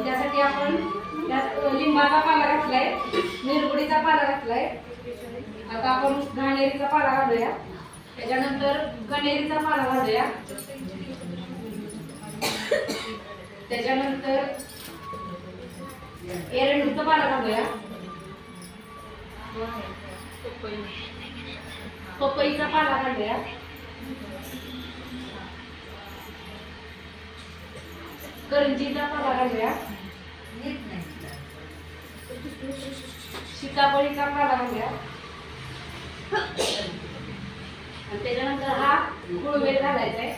त्यासाठी आपण त्यात लिंबाचा पाला घातलाय, निरगुडीचा पाला घातलाय. आता आपण घाणेरीचा पाला घालूया. त्याच्यानंतर कण्हेरीचा पाला घालूया. त्याच्यानंतर एरंडूचा पाला घालूया. पपईचा पाला घालूया. करंजीचा पाला घालूया. सीताफळीचा पाला घालूया. आणि त्याच्यानंतर हा गुळवेल घालायचा आहे.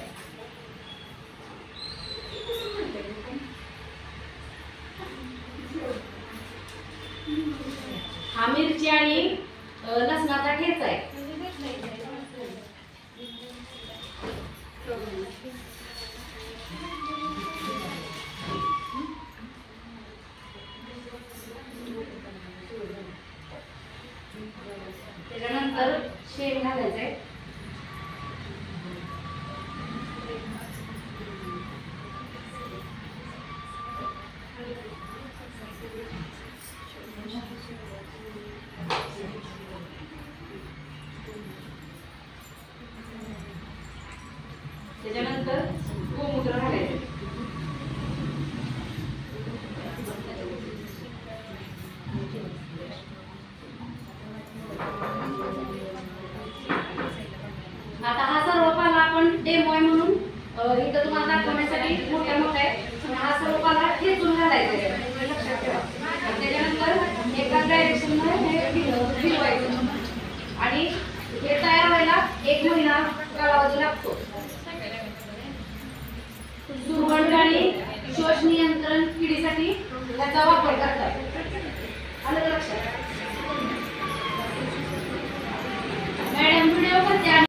हा मिरची आणि लसणाचा ठेचा आहे. त्याच्यानंतर शेंग घालायचं आहे. त्याच्यानंतर गोमूत्र घालायचं. आता हा सर्व पाला आपण डेमो आहे म्हणून इथं तुम्हाला दाखवण्यासाठी मोठ्या मोठ्या आहे. हा सर्व पाला ठेचून घालायचा आहे, लक्षात ठेवा. त्याच्यानंतर एका डायरेक्शन फिरवायचं आणि हे तयार व्हायला 1 महिना कालावधी लागतो. सुरवंट आणि शोष नियंत्रण किडीसाठी त्याचा वापर करतात. आलं लक्षात? मॅडम व्हिडिओ करते.